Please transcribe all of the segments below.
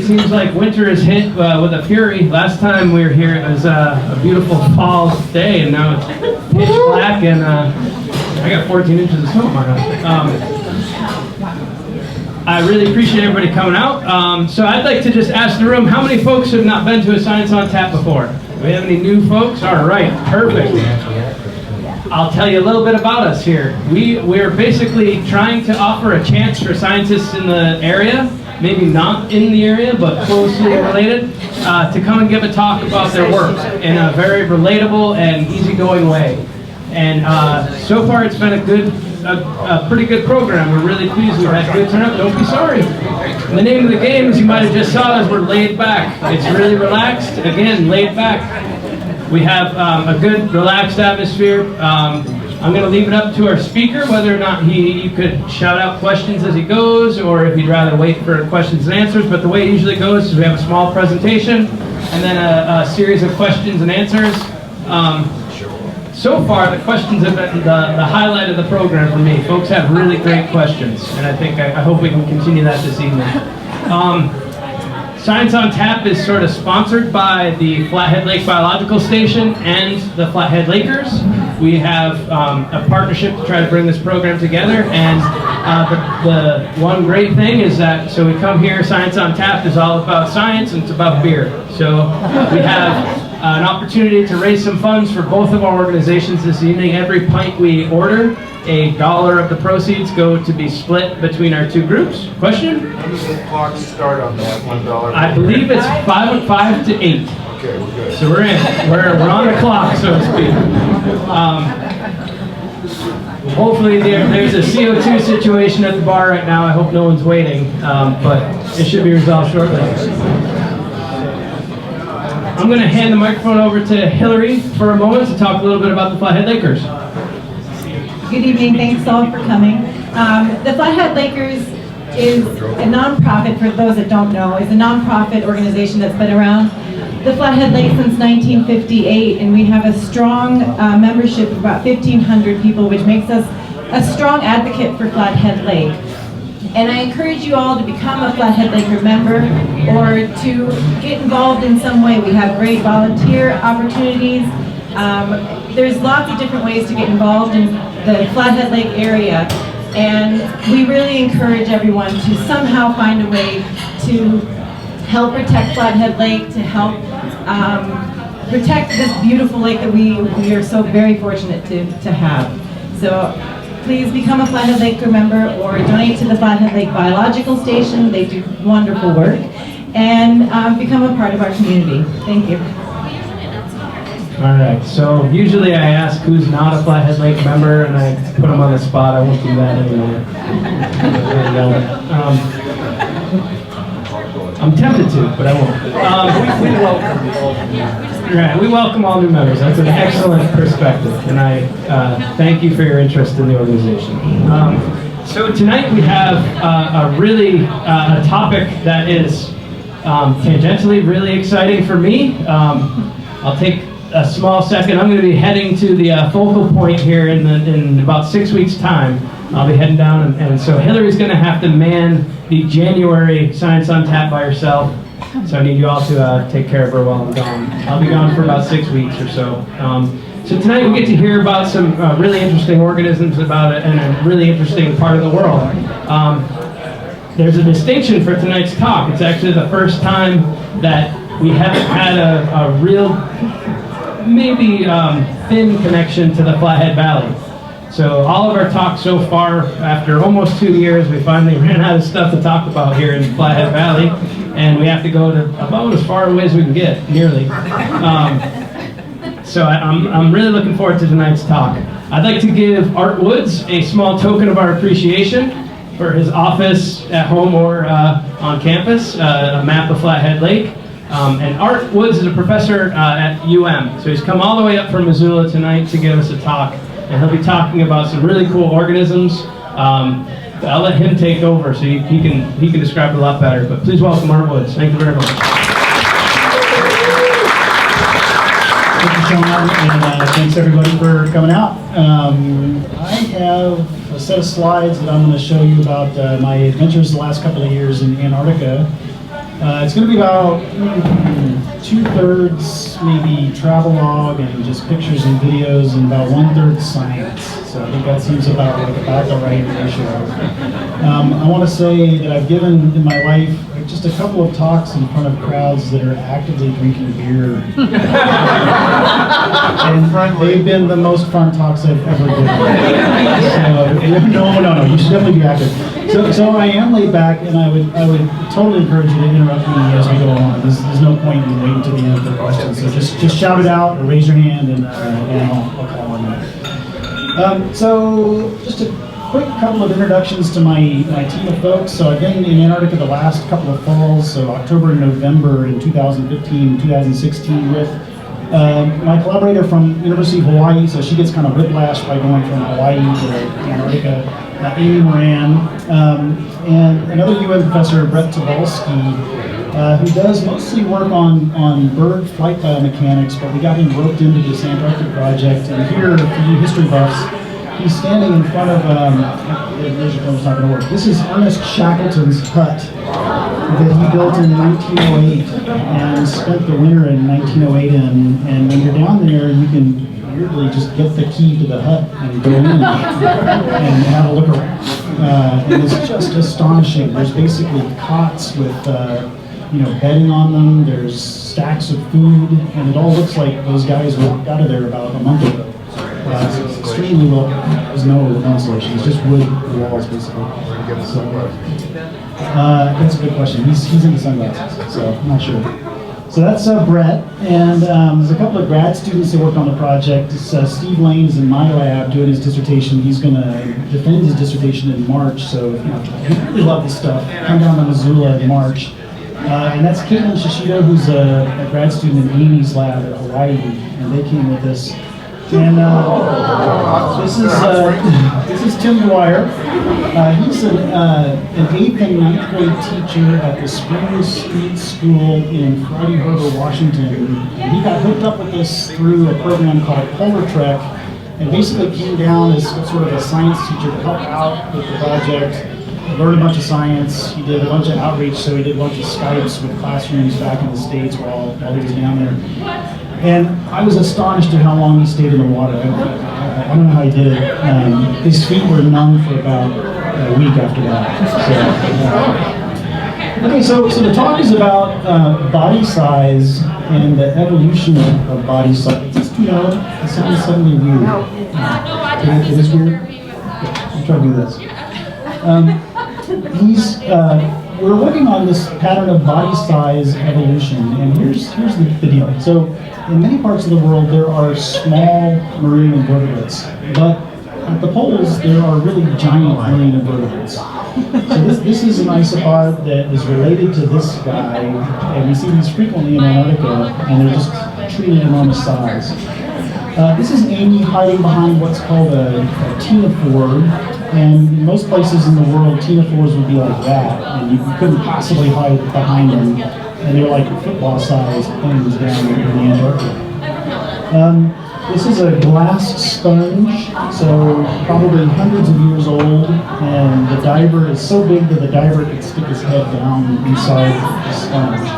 seems like winter is hit with a fury. Last time we were here, it was a beautiful fall day, and now it's pitch black, and I got 14 inches of snow on my house. I really appreciate everybody coming out. So I'd like to just ask the room, how many folks have not been to a Science on Tap before? Do we have any new folks? All right, perfect. I'll tell you a little bit about us here. We're basically trying to offer a chance for scientists in the area, maybe not in the area, but closely related, to come and give a talk about their work in a very relatable and easygoing way. And so far it's been a pretty good program. We're really pleased. We've had good turnout. Don't be sorry. And the name of the game, as you might have just saw, is we're laid back. It's really relaxed. Again, laid back. We have a good, relaxed atmosphere. I'm going to leave it up to our speaker whether or not you could shout out questions as he goes, or if he'd rather wait for questions and answers. But the way it usually goes is we have a small presentation and then a series of questions and answers. So far, the questions have been the highlight of the program for me. Folks have really great questions, and I hope we can continue that this evening. Science on Tap is sort of sponsored by the Flathead Lake Biological Station and the Flathead Lakers. We have a partnership to try to bring this program together, and the one great thing is that, so we come here, Science on Tap is all about science, and it's about beer. So we have an opportunity to raise some funds for both of our organizations this evening. Every pint we order, $1 of the proceeds go to be split between our two groups. Question? When does the clock start on that $1? I believe it's 5 to 8. Okay, we're good. So we're in. We're on the clock, so to speak. Hopefully there's a CO2 situation at the bar right now. I hope no one's waiting, but it should be resolved shortly. I'm going to hand the microphone over to Hillary for a moment to talk a little bit about the Flathead Lakers. Good evening, thanks all for coming. The Flathead Lakers is a nonprofit, for those that don't know, is a nonprofit organization that's been around the Flathead Lake since 1958, and we have a strong membership of about 1,500 people, which makes us a strong advocate for Flathead Lake. And I encourage you all to become a Flathead Laker member or to get involved in some way. We have great volunteer opportunities. There's lots of different ways to get involved in the Flathead Lake area, and we really encourage everyone to somehow find a way to help protect Flathead Lake, to help protect this beautiful lake that we are so very fortunate to have. So please become a Flathead Lake member or donate to the Flathead Lake Biological Station. They do wonderful work. And become a part of our community. Thank you. All right, so usually I ask who's not a Flathead Lake member, and I put them on the spot. I won't do that anymore. I'm tempted to, but I won't. We welcome all new members. Right, we welcome all new members. That's an excellent perspective, and I thank you for your interest in the organization. So tonight we have a topic that is tangentially really exciting for me. I'll take a small second. I'm going to be heading to the focal point here in about 6 weeks' time. I'll be heading down, and so Hillary's going to have to man the January Science on Tap by herself. So I need you all to take care of her while I'm gone. I'll be gone for about 6 weeks or so. So tonight we get to hear about some really interesting organisms about it and a really interesting part of the world. There's a distinction for tonight's talk. It's actually the first time that we haven't had a real, maybe thin connection to the Flathead Valley. So all of our talks so far, after almost 2 years, we finally ran out of stuff to talk about here in Flathead Valley, and we have to go to about as far away as we can get, nearly. So I'm really looking forward to tonight's talk. I'd like to give Art Woods a small token of our appreciation for his office at home or on campus, a map of Flathead Lake. And Art Woods is a professor at so he's come all the way up from Missoula tonight to give us a talk, and he'll be talking about some really cool organisms. I'll let him take over so he can describe it a lot better, but please welcome Art Woods. Thank you very much. Thank you so much, and thanks everybody for coming out. I have a set of slides that I'm going to show you about my adventures the last couple of years in Antarctica. It's going to be about 2/3 maybe travelogue and just pictures and videos, and about 1/3 science. So I think that seems about the right ratio. I want to say that I've given in my life just a couple of talks in front of crowds that are actively drinking beer. And they've been the most fun talks I've ever given. So, no, you should definitely be active. So I am laid back, and I would totally encourage you to interrupt me as we go on. There's no point in waiting to the end for questions. So just shout it out or raise your hand, and I'll call on that. So just a quick couple of introductions to my team of folks. So I've been in Antarctica the last couple of falls, so October and November in 2015, 2016 with my collaborator from University of Hawaii, so she gets kind of whiplashed by going from Hawaii to Antarctica, Amy Moran, and another UN professor, Brett Tobolsky, who does mostly work on bird flight biomechanics, but we got him roped into this Antarctic project, and here, for you history buffs, he's standing in front of, it's not going to work. This is Ernest Shackleton's hut that he built in 1908 and spent the winter in 1908 in. And when you're down there, you can weirdly just get the key to the hut and go in and have a look around. And it's just astonishing. There's basically cots with, bedding on them. There's stacks of food, and it all looks like those guys walked out of there about a month ago. So it's extremely well. There's no insulation. It's just wood walls, basically. So, that's a good question. He's into sunglasses, so I'm not sure. So that's Brett, and there's a couple of grad students that worked on the project. Steve Lane is in my lab doing his dissertation. He's going to defend his dissertation in March. So if you really love this stuff, come down to Missoula in March. And that's Caitlin Shishida, who's a grad student in Amy's lab at Hawaii, and they came with us. And this is Tim Dwyer. He's an 8th and 9th grade teacher at the Spring Street School in Friday Harbor, Washington. And he got hooked up with us through a program called Polar Trek, and basically came down as sort of a science teacher to help out with the project, learn a bunch of science. He did a bunch of outreach, so he did a bunch of Skypes with classrooms back in the States while he was down there. And I was astonished at how long he stayed in the water. I don't know how he did it. His feet were numb for about a week after that. So the talk is about body size and the evolution of body size. It's too loud. It sounds suddenly weird. It is weird? I'll try to do this. We're working on this pattern of body size evolution, and here's the deal. So in many parts of the world, there are small marine invertebrates, but at the poles, there are really giant marine invertebrates. So this is an isopod that is related to this guy, and we see these frequently in Antarctica, and they're just truly enormous size. This is Amy hiding behind what's called a ctenophore, and in most places in the world, ctenophores would be like that, and you couldn't possibly hide behind them, and they're like football-sized things down in the Antarctic. This is a glass sponge, so probably hundreds of years old, and the diver is so big that the diver could stick his head down inside the sponge.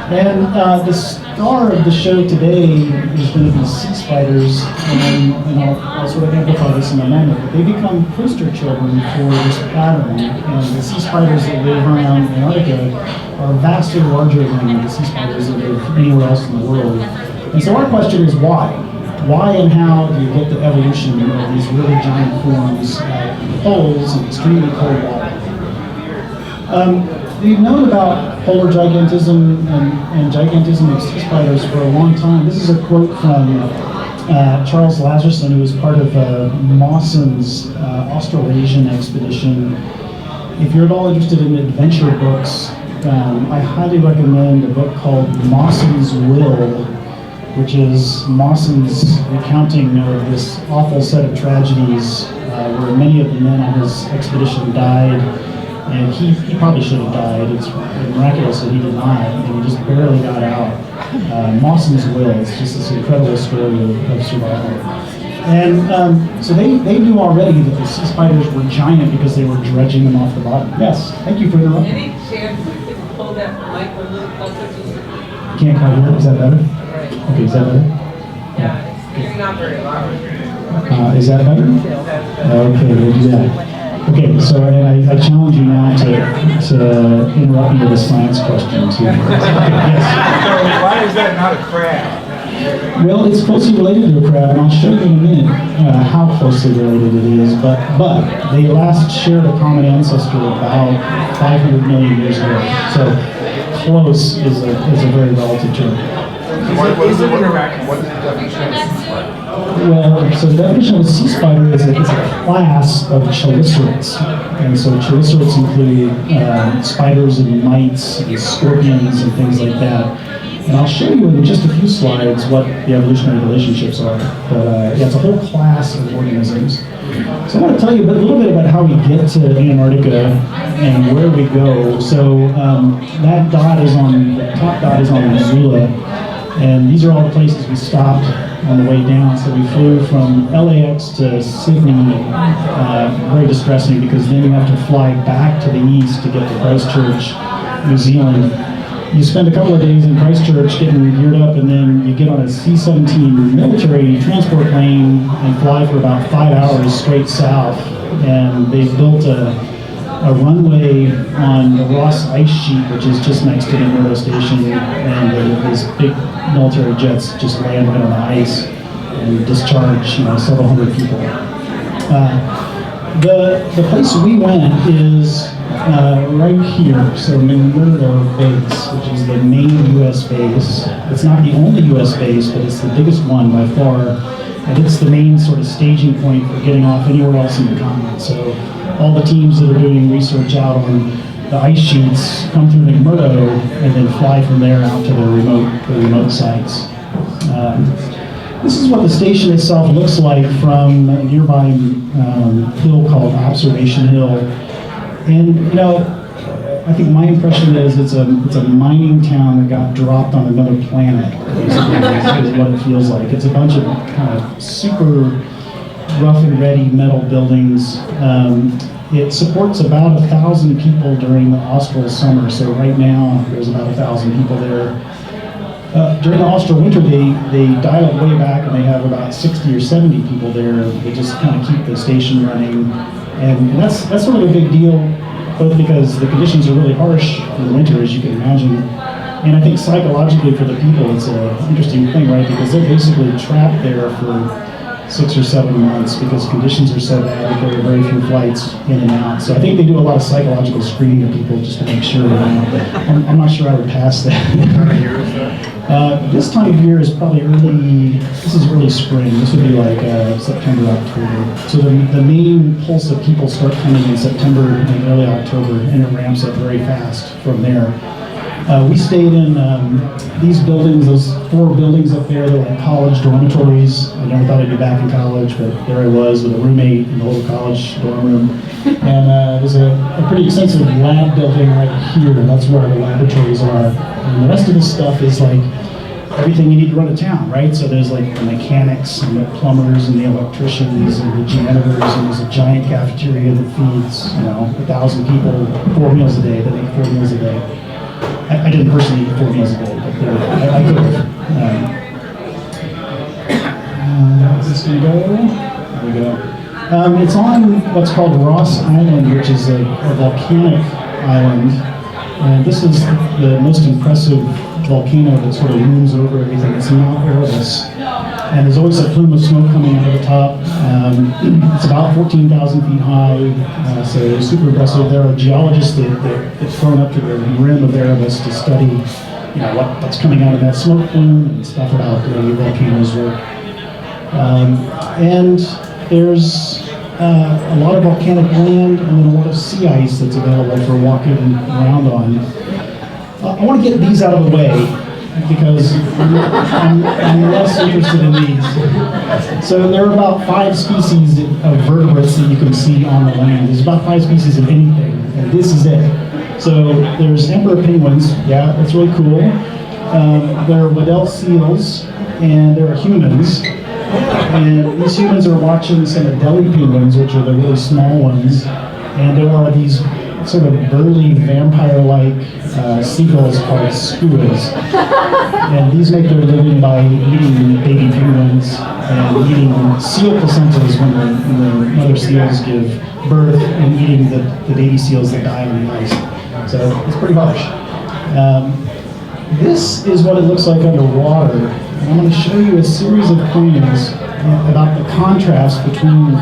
And the star of the show today is going to be sea spiders, and I'll sort of amplify this in a moment, but they become poster children for this pattern, and the sea spiders that live around Antarctica are vastly larger than the sea spiders that live anywhere else in the world. And so our question is why? Why and how do you get the evolution of these really giant forms at poles in extremely cold water? We've known about polar gigantism and gigantism of sea spiders for a long time. This is a quote from Charles Lazarson, who was part of Mawson's Australasian expedition. If you're at all interested in adventure books, I highly recommend a book called Mawson's Will, which is Mawson's recounting of this awful set of tragedies where many of the men on his expedition died. And he probably should have died. It's miraculous that he did not, and he just barely got out. Mawson's Will is just this incredible story of survival. And so they knew already that the sea spiders were giant because they were dredging them off the bottom. Yes, thank you for interrupting. Any chance we could pull Can't quite hear. Is that better? Okay, is that better? It's not very loud. Is that better? Okay, we'll do that. Okay, so I challenge you now to interrupt me with a science question. Yes. So why is that not a crab? Well, it's closely related to a crab, and I'll show you in a minute how closely related it is. But they last shared a common ancestor about 500 million years ago. So close is a very relative term. What is the definition of sea spider? Well, so the definition of a sea spider is a class of chelicerates. And so chelicerates include spiders and mites and scorpions and things like that. And I'll show you in just a few slides what the evolutionary relationships are. But yeah, it's a whole class of organisms. So I want to tell you a little bit about how we get to Antarctica and where we go. So that dot is on, the top dot is on Missoula. And these are all the places we stopped on the way down. So we flew from LAX to Sydney, very distressing because then you have to fly back to the east to get to Christchurch, New Zealand. You spend a couple of days in Christchurch getting geared up, and then you get on a C-17 military transport plane and fly for about 5 hours straight south. And they've built a runway on the Ross Ice Sheet, which is just next to the McMurdo Station, and these big military jets just land right on the ice and discharge, several hundred people. The place we went is right here, so McMurdo Base, which is the main U.S. base. It's not the only U.S. base, but it's the biggest one by far, and it's the main sort of staging point for getting off anywhere else in the continent. So all the teams that are doing research out on the ice sheets come through McMurdo and then fly from there out to the remote sites. This is what the station itself looks like from a nearby hill called Observation Hill. And I think my impression is it's a mining town that got dropped on another planet, basically, is what it feels like. It's a bunch of kind of super rough and ready metal buildings. It supports about 1,000 people during the austral summer, so right now there's about 1,000 people there. During the austral winter, they dial it way back and they have about 60 or 70 people there. They just kind of keep the station running, and that's sort of a big deal, both because the conditions are really harsh in the winter, as you can imagine, and I think psychologically for the people it's an interesting thing, right? Because they're basically trapped there for 6 or 7 months because conditions are so bad that there are very few flights in and out. So I think they do a lot of psychological screening of people just to make sure they're not, but I'm not sure I would pass that. What kind of year is that? This time of year is probably this is early spring. This would be like September, October. So the main pulse of people start coming in September and early October, and it ramps up very fast from there. We stayed in these buildings, those 4 buildings up there. They're like college dormitories. I never thought I'd be back in college, but there I was with a roommate in the little college dorm room. And there's a pretty extensive lab building right here. That's where the laboratories are. And the rest of this stuff is like everything you need to run a town, right? So there's like the mechanics and the plumbers and the electricians and the janitors, and there's a giant cafeteria that feeds 1,000 people 4 meals a day. They make 4 meals a day. I didn't personally eat 4 meals a day, but I could have. Is this going to go? There we go. It's on what's called Ross Island, which is a volcanic island. And this is the most impressive volcano that sort of looms over everything. It's Mount Erebus. And there's always a plume of smoke coming out of the top. It's about 14,000 feet high, so it's super impressive. There are geologists that get thrown up to the rim of Erebus to study, what's coming out of that smoke plume and stuff about the way volcanoes work. And there's a lot of volcanic land and then a lot of sea ice that's available for walking around on. I want to get these out of the way because I'm less interested in these. So there are about 5 species of vertebrates that you can see on the land. There's about 5 species of anything, and this is it. So there's emperor penguins, yeah, that's really cool. There are Weddell seals, and there are humans. And these humans are watching some Adelie penguins, which are the really small ones. And there are these sort of burly, vampire-like seagulls called skuas. And these make their living by eating baby penguins and eating seal placentas when the mother seals give birth, and eating the baby seals that die on the ice. So it's pretty harsh. This is what it looks like underwater. And I'm going to show you a series of things about the contrast between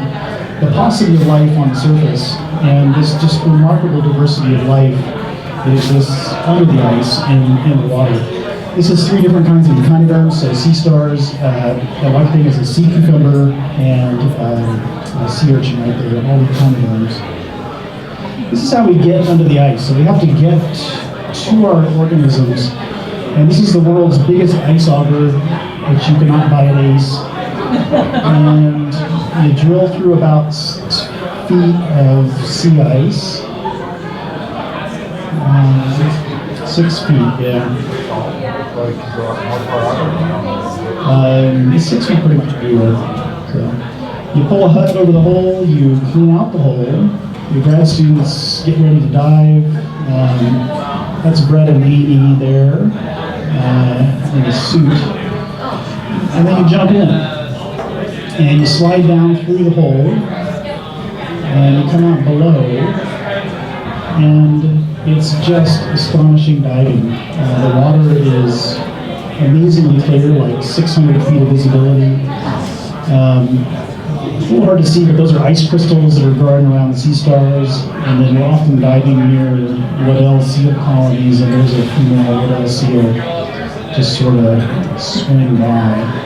the paucity of life on the surface and this just remarkable diversity of life that exists under the ice and in the water. This is 3 different kinds of echinoderms, so sea stars, the white thing is a sea cucumber, and a sea urchin right there, all the echinoderms. This is how we get under the ice. So we have to get to our organisms, and this is the world's biggest ice auger, which you cannot buy at Ace. And you drill through about 6 feet of sea ice. 6 feet, yeah. It's 6 feet pretty much everywhere. So you pull a hut over the hole, you clean out the hole. Your grad students get ready to dive. That's Brett and Amy there in a suit. And then you jump in. And you slide down through the hole. And you come out below. And it's just astonishing diving. The water is amazingly clear, like 600 feet of visibility. It's a little hard to see, but those are ice crystals that are growing around the sea stars. And then we're often diving near Waddell seal colonies, and there's a female Waddell seal just sort of swimming by.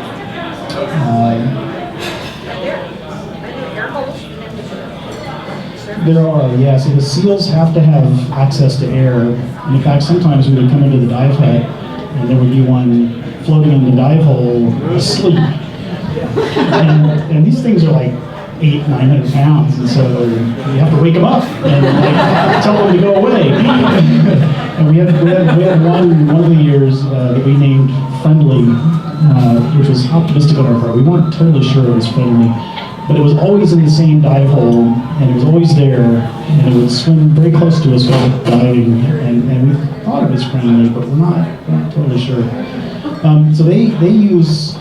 There are, yeah. So the seals have to have access to air. And in fact, sometimes we would come into the dive hut, and there would be one floating in the dive hole asleep. And these things are like 800-900 pounds, and so you have to wake them up and like, tell them to go away. And we had one of the years that we named Friendly, which was optimistic on our part. We weren't totally sure it was friendly. But it was always in the same dive hole, and it was always there, and it would swim very close to us while diving, and we thought it was friendly, but we're not totally sure. So they use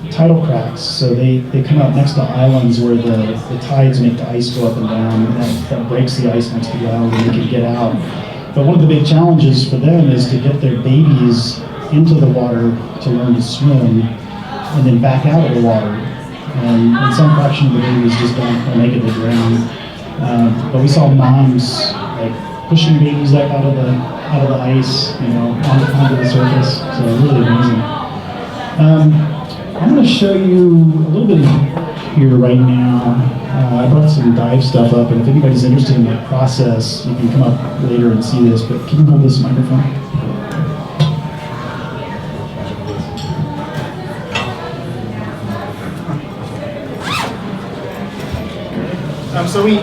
tidal cracks, so they come out next to islands where the tides make the ice go up and down, and that breaks the ice next to the island, and they can get out. But one of the big challenges for them is to get their babies into the water to learn to swim, and then back out of the water. And some fraction of the babies just don't make it to drown. But we saw moms like pushing babies up out of the ice, onto the surface. So really amazing. I'm going to show you a little bit here right now. I brought some dive stuff up, and if anybody's interested in that process, you can come up later and see this. But can you hold this microphone? So we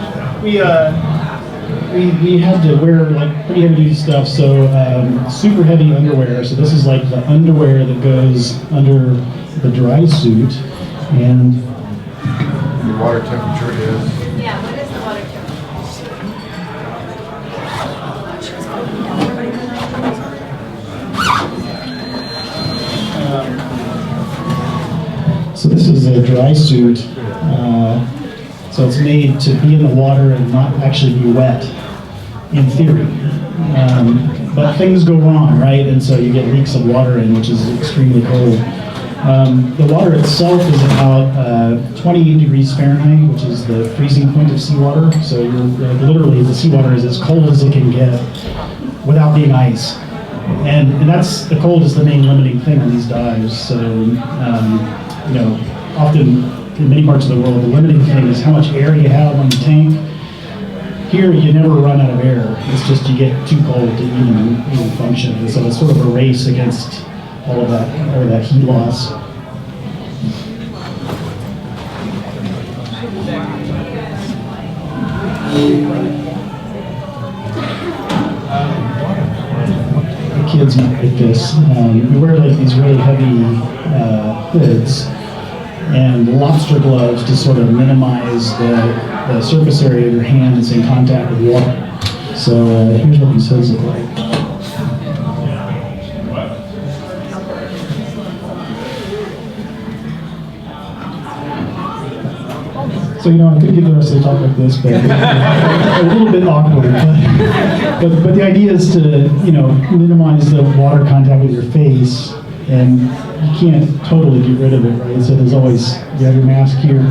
had to wear like pretty heavy duty stuff, so super heavy underwear. So this is like the underwear that goes under the dry suit, and Your water temperature is? Yeah, what is the water temperature? So this is a dry suit. So it's made to be in the water and not actually be wet, in theory. But things go wrong, right? And so you get leaks of water in, which is extremely cold. The water itself is about 28 degrees Fahrenheit, which is the freezing point of seawater. So you're literally, the seawater is as cold as it can get without being ice. And that's the cold is the main limiting thing on these dives. So, often in many parts of the world, the limiting thing is how much air you have on the tank. Here, you never run out of air. It's just you get too cold to even function. And so it's sort of a race against all of that heat loss. The kids might like this. We wear like these really heavy hoods and lobster gloves to sort of minimize the surface area of your hands in contact with water. So here's what these hoods look like. So, I could give the rest of the talk like this, but a little bit awkward. But the idea is to, minimize the water contact with your face, and you can't totally get rid of it, right? So there's always, you have your mask here,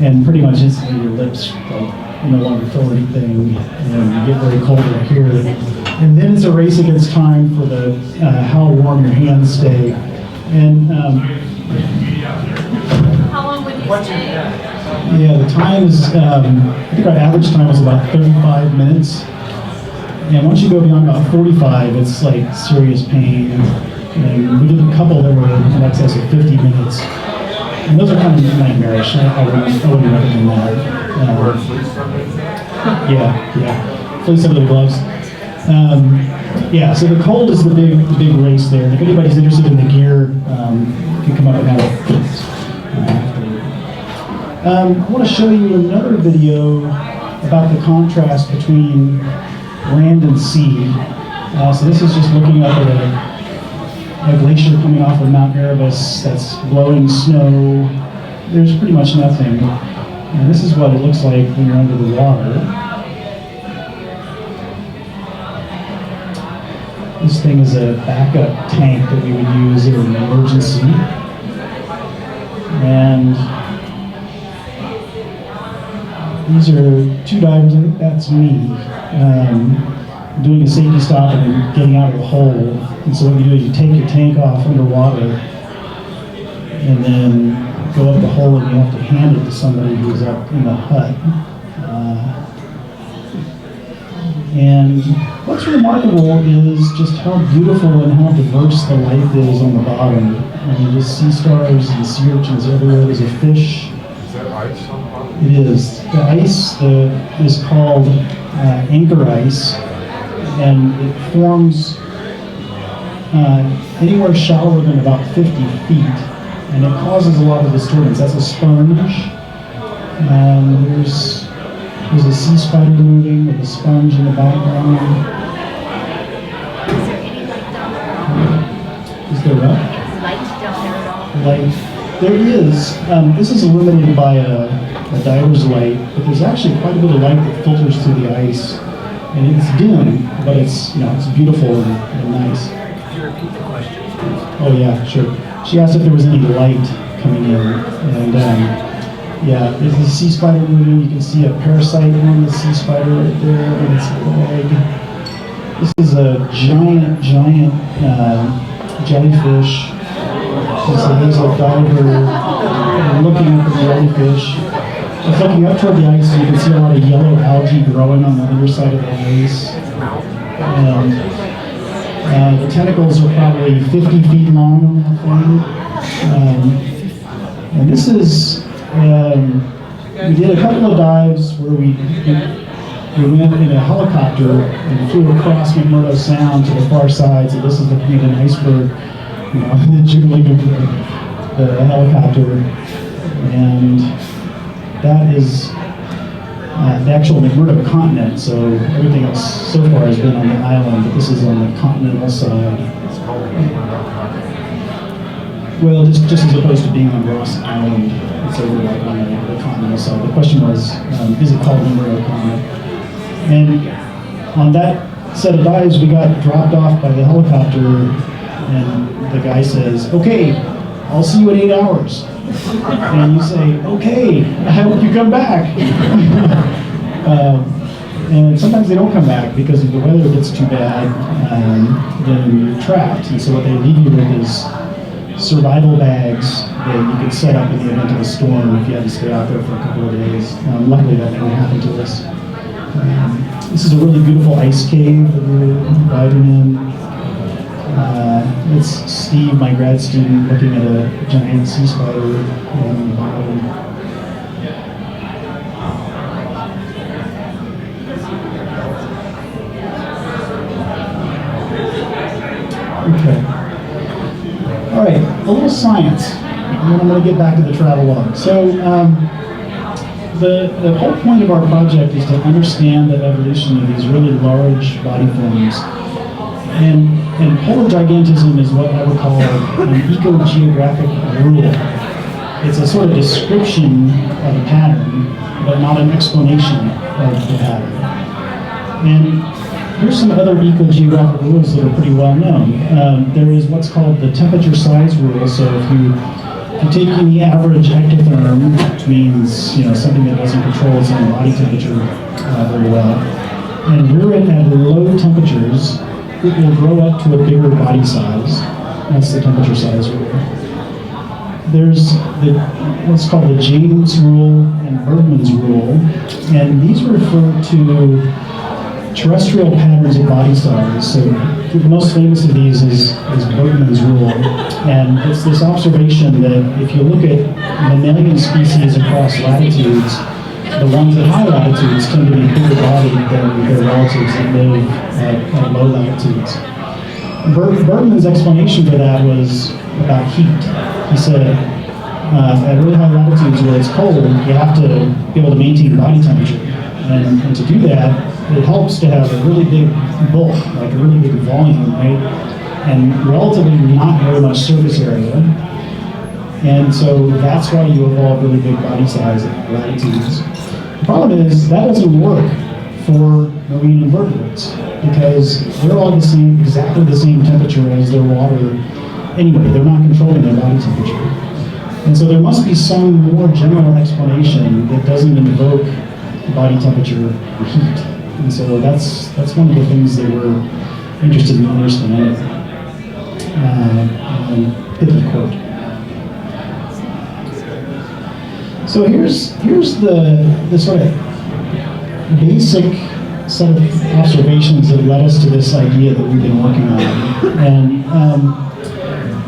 and pretty much instantly your lips, no longer feel anything, and you get very cold right here. And then it's a race against time for the how warm your hands stay. And how long would you stay? Yeah, the time is, I think our average time is about 35 minutes. And once you go beyond about 45, it's like serious pain. And we did a couple that were in excess of 50 minutes. And those are kind of nightmarish. I wouldn't recommend that. Yeah. Fleece under the gloves. Yeah, so the cold is the big race there. And if anybody's interested in the gear, you can come up and have it. I want to show you another video about the contrast between land and sea. So this is just looking up at a glacier coming off of Mount Erebus that's blowing snow. There's pretty much nothing. And this is what it looks like when you're under the water. This thing is a backup tank that we would use in an emergency. And these are two divers. I think that's me doing a safety stop and then getting out of the hole. And so what you do is you take your tank off underwater and then go up the hole, and you have to hand it to somebody who's up in the hut. And what's remarkable is just how beautiful and how diverse the life is on the bottom. I mean, just sea stars and sea urchins everywhere. There's a fish. Is that ice on the bottom? It is. The ice is called anchor ice, and it forms anywhere shallower than about 50 feet, and it causes a lot of disturbance. That's a sponge. There's a sea spider moving with a sponge in the background. Is there any light down there? Is there what? Light down there at all? Light. There is. This is illuminated by a diver's light, but there's actually quite a bit of light that filters through the ice, and it's dim, but it's it's beautiful and nice. Could you repeat the question? Oh yeah, sure. She asked if there was any light coming in, and yeah, there's a sea spider moving. You can see a parasite on the sea spider right there on its leg. This is a giant jellyfish. There's a diver looking at the jellyfish. It's looking up toward the ice, so you can see a lot of yellow algae growing on the underside of the ice. And the tentacles are probably 50 feet long on that thing. And this is, we did a couple of dives where we went in a helicopter and flew across McMurdo Sound to the far side. So this is the Canadian iceberg, the jiggling of the helicopter. And that is the actual McMurdo continent. So everything else so far has been on the island, but this is on the continental side. Well, just as opposed to being on Ross Island, it's over like on the continental side. The question was, is it called McMurdo Continent? And on that set of dives, we got dropped off by the helicopter, and the guy says, "Okay, I'll see you in 8 hours." And you say, "Okay, I hope you come back." And sometimes they don't come back because if the weather gets too bad, then you're trapped. And so what they leave you with is survival bags that you could set up in the event of a storm if you had to stay out there for a couple of days. Luckily that never happened to us. This is a really beautiful ice cave that we were diving in. It's Steve, my grad student, looking at a giant sea spider on the bottom. Okay. All right, a little science, and then I'm going to get back to the travel log. So the whole point of our project is to understand the evolution of these really large body forms. And polar gigantism is what I would call an ecogeographic rule. It's a sort of description of a pattern, but not an explanation of the pattern. And here's some other ecogeographic rules that are pretty well known. There is what's called the temperature size rule. So if you take the average ectotherm, which means something that doesn't control its own body temperature very well, and rear it at low temperatures, it will grow up to a bigger body size. That's the temperature size rule. There's what's called the James rule and Bergmann's rule, and these refer to terrestrial patterns of body size. So the most famous of these is Bergmann's rule, and it's this observation that if you look at mammalian species across latitudes, the ones at high latitudes tend to be bigger bodied than their relatives that live at low latitudes. Bergmann's explanation for that was about heat. He said, at really high latitudes where it's cold, you have to be able to maintain body temperature. And to do that, it helps to have a really big bulk, like a really big volume, right? And relatively not very much surface area. And so that's why you evolve really big body size at latitudes. The problem is that doesn't work for marine invertebrates because they're all exactly the same temperature as their water anyway. They're not controlling their body temperature. And so there must be some more general explanation that doesn't invoke body temperature or heat. And so that's one of the things that we're interested in understanding. Pithy quote. So here's the sort of basic set of observations that led us to this idea that we've been working on. And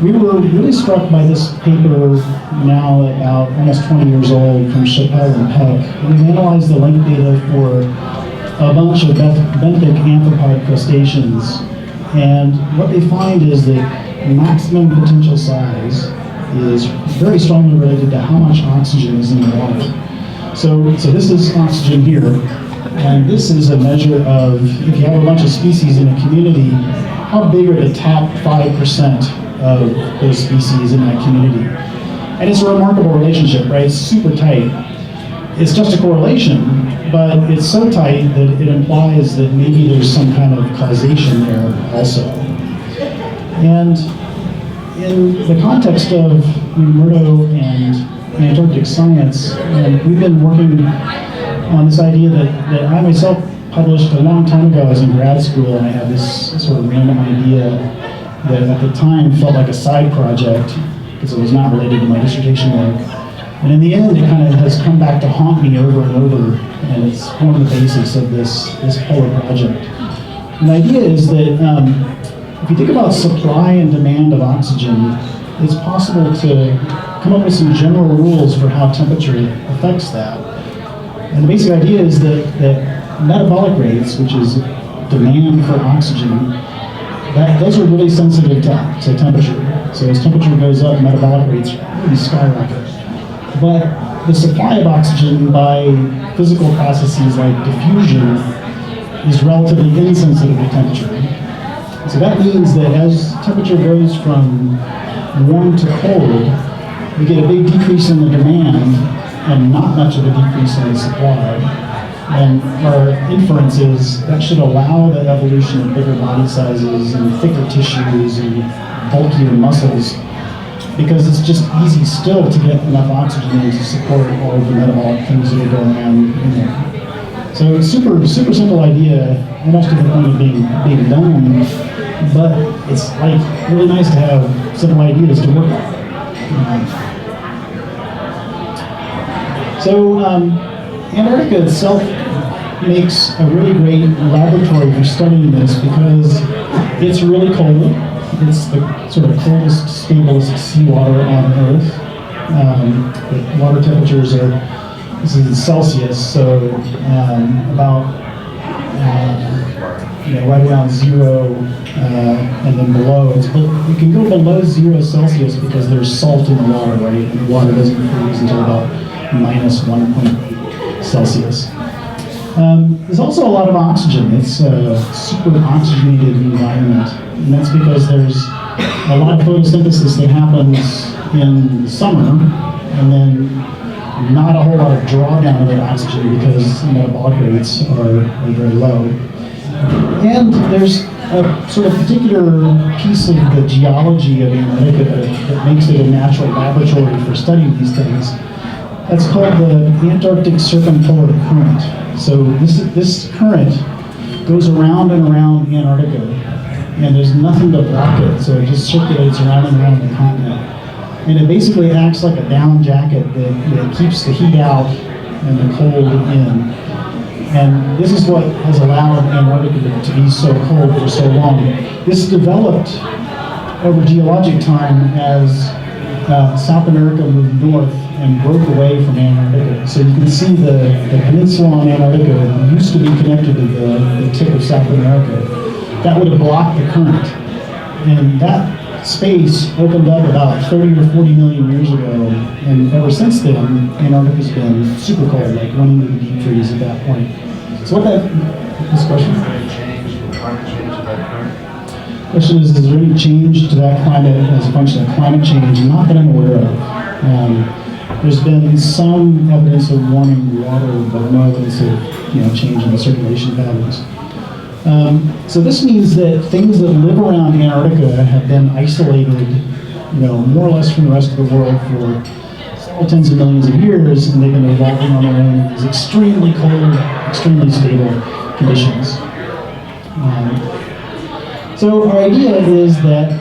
we were really struck by this paper now about almost 20 years old from Chappell and Peck. We've analyzed the length data for a bunch of benthic amphipod crustaceans. And what they find is that maximum potential size is very strongly related to how much oxygen is in the water. So this is oxygen here, and this is a measure of, if you have a bunch of species in a community, how big are the top 5% of those species in that community? And it's a remarkable relationship, right? It's super tight. It's just a correlation, but it's so tight that it implies that maybe there's some kind of causation there also. And in the context of Murdo and Antarctic science, we've been working on this idea that I myself published a long time ago. I was in grad school, and I had this sort of random idea that at the time felt like a side project because it was not related to my dissertation work. And in the end, it kind of has come back to haunt me over and over, and it's one of the basis of this polar project. And the idea is that if you think about supply and demand of oxygen, it's possible to come up with some general rules for how temperature affects that. And the basic idea is that metabolic rates, which is demand for oxygen, those are really sensitive to temperature. So as temperature goes up, metabolic rates really skyrocket. But the supply of oxygen by physical processes like diffusion is relatively insensitive to temperature. So that means that as temperature goes from warm to cold, we get a big decrease in the demand and not much of a decrease in the supply. And our inference is that should allow the evolution of bigger body sizes and thicker tissues and bulkier muscles, because it's just easy still to get enough oxygen in to support all of the metabolic things that are going on in there. So it's super simple idea, almost to the point of being dumb, but it's like really nice to have simple ideas to work on. So Antarctica itself makes a really great laboratory for studying this because it's really cold. It's the sort of coldest, stablest seawater on Earth. The water temperatures are, this is in Celsius, so about right around 0, and then below. You can go below 0 Celsius because there's salt in the water, right? And the water doesn't freeze until about -1.8. Celsius. There's also a lot of oxygen. It's a super oxygenated environment, and that's because there's a lot of photosynthesis that happens in the summer, and then not a whole lot of drawdown of that oxygen because metabolic rates are very low. And there's a sort of particular piece of the geology of Antarctica that makes it a natural laboratory for studying these things. That's called the Antarctic Circumpolar Current. So this current goes around and around Antarctica, and there's nothing to block it, so it just circulates around and around the continent. And it basically acts like a down jacket that keeps the heat out and the cold in. And this is what has allowed Antarctica to be so cold for so long. This developed over geologic time as South America moved north and broke away from Antarctica. So you can see the peninsula on Antarctica used to be connected to the tip of South America. That would have blocked the current. And that space opened up about 30 or 40 million years ago, and ever since then, Antarctica's been super cold, like went into the deep freeze at that point. So what this question? Climate change of that current? Question is there any change to that climate as a function of climate change? Not that I'm aware of. There's been some evidence of warming water, but no evidence of change in the circulation patterns. So this means that things that live around Antarctica have been isolated, more or less from the rest of the world for several tens of millions of years, and they've been evolving on their own in these extremely cold, extremely stable conditions. So our idea is that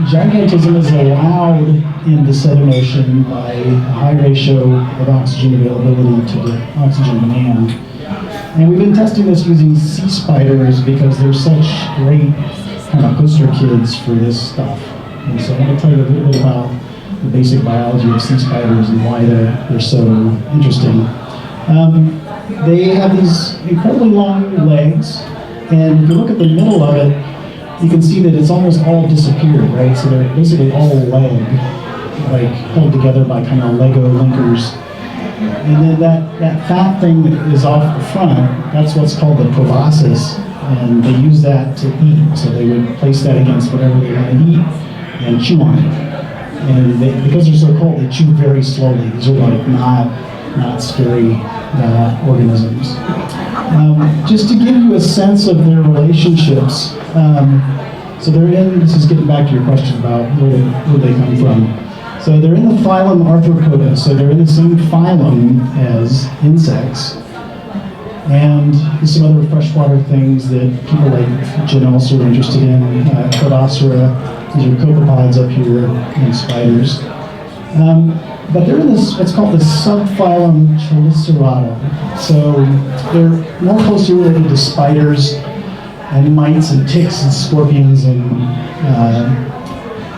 gigantism is allowed in the Southern Ocean by a high ratio of oxygen availability to the oxygen demand. And we've been testing this using sea spiders because they're such great kind of poster kids for this stuff. And so I want to tell you a little bit about the basic biology of sea spiders and why they're so interesting. They have these incredibly long legs, and if you look at the middle of it, you can see that it's almost all disappeared, right? So they're basically all leg, like held together by kind of Lego linkers. And then that fat thing that is off the front, that's what's called the proboscis, and they use that to eat. So they would place that against whatever they want to eat and chew on it. And because they're so cold, they chew very slowly. These are like not scary organisms. Just to give you a sense of their relationships, so they're in, this is getting back to your question about where they come from. So they're in the phylum Arthropoda, so they're in the same phylum as insects. And there's some other freshwater things that people like Jen also are interested in. Codosera, these are copepods up here, and spiders. But they're in this, what's called the subphylum Chelicerata. So they're more closely related to spiders and mites and ticks and scorpions and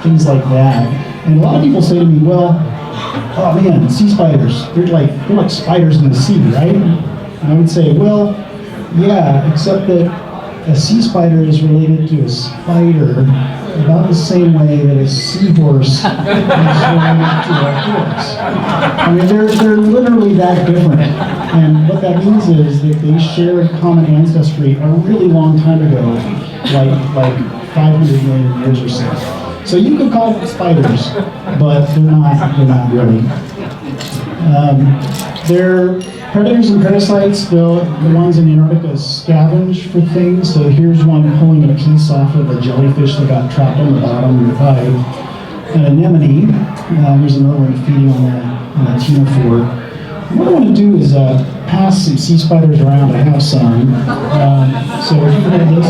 things like that. And a lot of people say to me, well, oh man, sea spiders, they're like spiders in the sea, right? And I would say, well, yeah, except that a sea spider is related to a spider about the same way that a seahorse is related to a horse. I mean, they're literally that different. And what that means is that they shared common ancestry a really long time ago, like 500 million years or so. So you could call them spiders, but they're not really. They're predators and parasites. The ones in Antarctica scavenge for things. So here's one pulling a piece off of a jellyfish that got trapped on the bottom by an anemone. Here's another one feeding on a ctenophore. What I want to do is pass some sea spiders around. I have some. So if you look at this.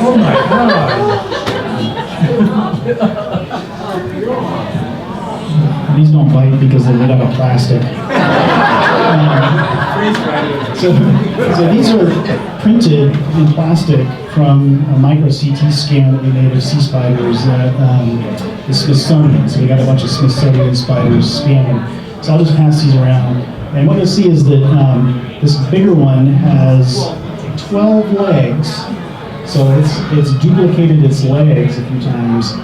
Oh my God! These don't bite because they're made out of plastic. So these are printed in plastic from a micro CT scan that we made of sea spiders at the Smithsonian. So we got a bunch of Smithsonian spiders scanned. So I'll just pass these around. And what you'll see is that this bigger one has 12 legs. So it's duplicated its legs a few times,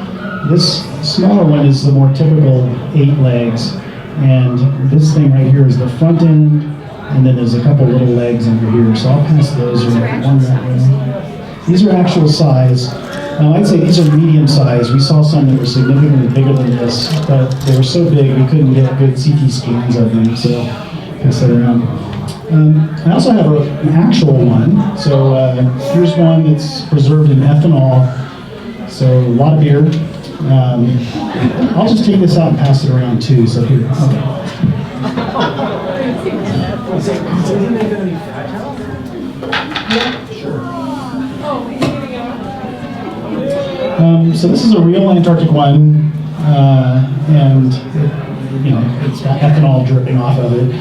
This smaller one is the more typical 8 legs, and this thing right here is the front end, and then there's a couple little legs under here, so I'll pass those around one that way. These are actual size. I'd say these are medium size. We saw some that were significantly bigger than this, but they were so big we couldn't get good CT scans of them, so pass that around. I also have an actual one. So here's one that's preserved in ethanol, so a lot of beer. I'll just take this out and pass it around too. So here. Okay. So this is a real Antarctic one, and it's got ethanol dripping off of it.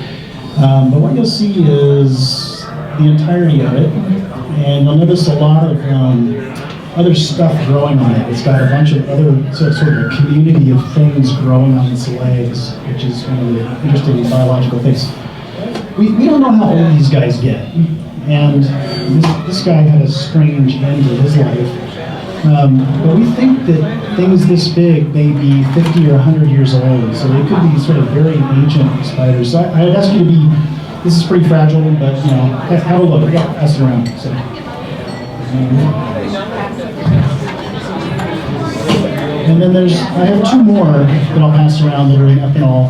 But what you'll see is the entirety of it, and you'll notice a lot of other stuff growing on it. It's got a bunch of other sort of a community of things growing on its legs, which is one of the interesting biological things. We don't know how old these guys get, and this guy had a strange end to his life. But we think that things this big may be 50 or 100 years old, so they could be sort of very ancient spiders. So I'd ask you to be, this is pretty fragile, but have a look, pass it around. So, and then I have 2 more that I'll pass around that are in ethanol.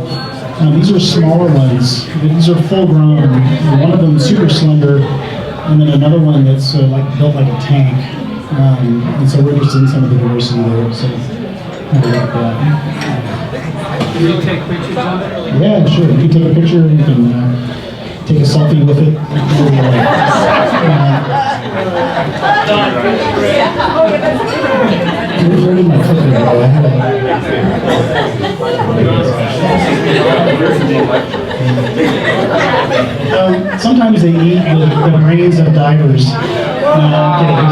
These are smaller ones. These are full grown. One of them is super slender, and then another one that's built like a tank. And so we're interested in some of the diversity there. So have a look at that. Can you take pictures of it? Yeah, sure. You can take a picture. You can take a selfie with it. Where did my clicker go? I had sometimes they eat the brains of divers. No, I'm kidding.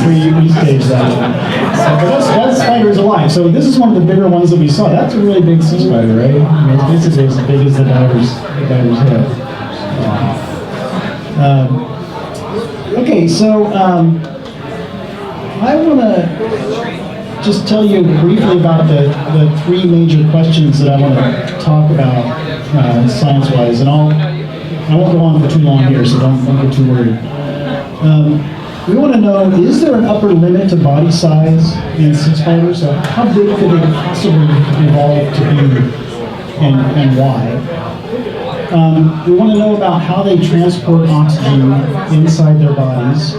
We staged that one. That spider is alive. So this is one of the bigger ones that we saw. That's a really big sea spider, right? I mean, it's basically as big as the diver's head. Okay, so I want to just tell you briefly about the 3 major questions that I want to talk about science-wise, and I won't go on for too long here, so don't get too worried. We want to know, is there an upper limit to body size in sea spiders? So how big could they possibly evolve to be, and why? We want to know about how they transport oxygen inside their bodies.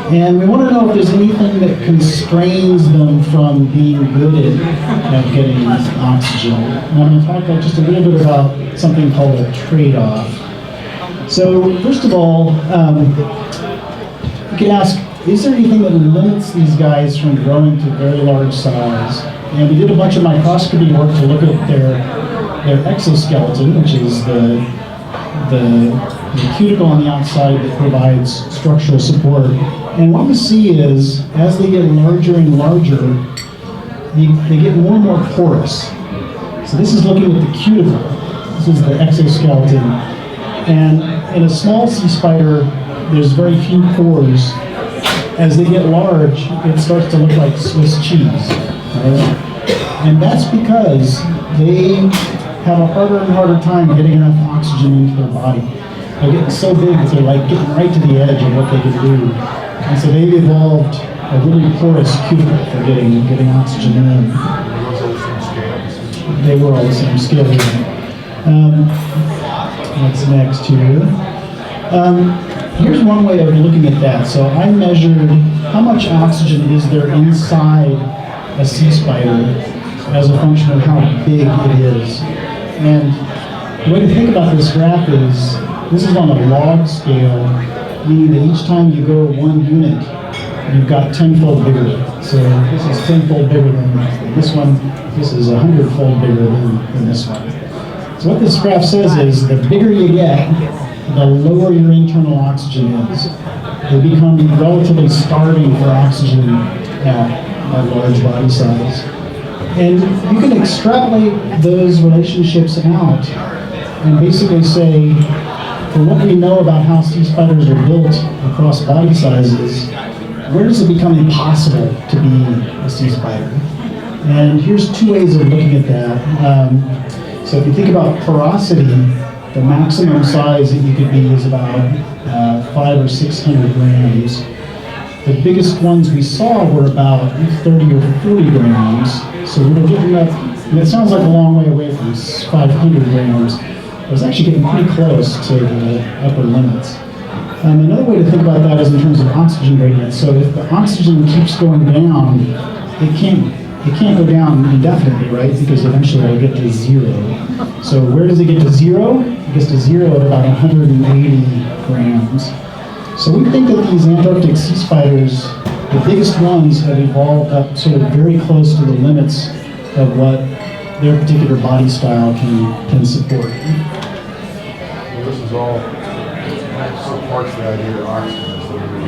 And we want to know if there's anything that constrains them from being good at getting oxygen. And I'm going to talk about just a little bit about something called a trade-off. So first of all, you can ask, is there anything that limits these guys from growing to very large size? And we did a bunch of microscopy work to look at their exoskeleton, which is the cuticle on the outside that provides structural support. And what we see is, as they get larger and larger, they get more and more porous. So this is looking at the cuticle. This is the exoskeleton. And in a small sea spider, there's very few pores. As they get large, it starts to look like Swiss cheese. Right? And that's because they have a harder and harder time getting enough oxygen into their body. They're getting so big that they're like getting right to the edge of what they can do. And so they've evolved a really porous cuticle for getting oxygen in. They were all the same scale. What's next here? Here's one way of looking at that. So I measured how much oxygen is there inside a sea spider as a function of how big it is. And the way to think about this graph is, this is on a log scale, meaning that each time you go 1 unit, you've got 10-fold bigger. So this is 10-fold bigger than this one. This is 100-fold bigger than this one. So what this graph says is, the bigger you get, the lower your internal oxygen is. They become relatively starving for oxygen at large body size. And you can extrapolate those relationships out and basically say, for what we know about how sea spiders are built across body sizes, where does it become impossible to be a sea spider? And here's two ways of looking at that. So if you think about porosity, the maximum size that you could be is about 500 or 600 grams. The biggest ones we saw were about 30 or 40 grams. So we were getting up, and it sounds like a long way away from 500 grams. It was actually getting pretty close to the upper limits. Another way to think about that is in terms of oxygen gradient. So if the oxygen keeps going down, it can't go down indefinitely, right? Because eventually it'll get to zero. So where does it get to zero? It gets to zero at about 180 grams. So we think that these Antarctic sea spiders, the biggest ones, have evolved up sort of very close to the limits of what their particular body style can support. Well, this is all supports the idea that oxygen is limiting.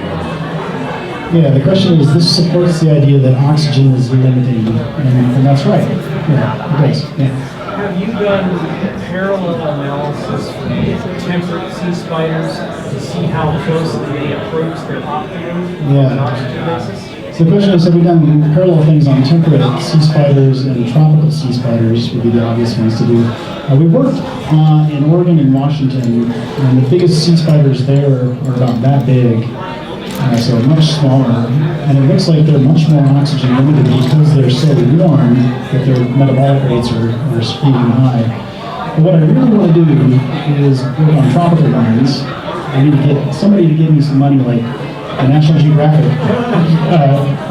Yeah, the question is, this supports the idea that oxygen is limiting, and that's right. Yeah, it does. Yeah. Have you done parallel analysis for temperate sea spiders to see how closely they approach their optimum on an oxygen basis? So the question is, have we done parallel things on temperate sea spiders and tropical sea spiders would be the obvious ones to do. We worked in Oregon and Washington, and the biggest sea spiders there are about that big. So much smaller, and it looks like they're much more oxygen limited because they're so warm that their metabolic rates are speeding high. But what I really want to do is work on tropical ones. I need to get somebody to give me some money, like the National Geographic,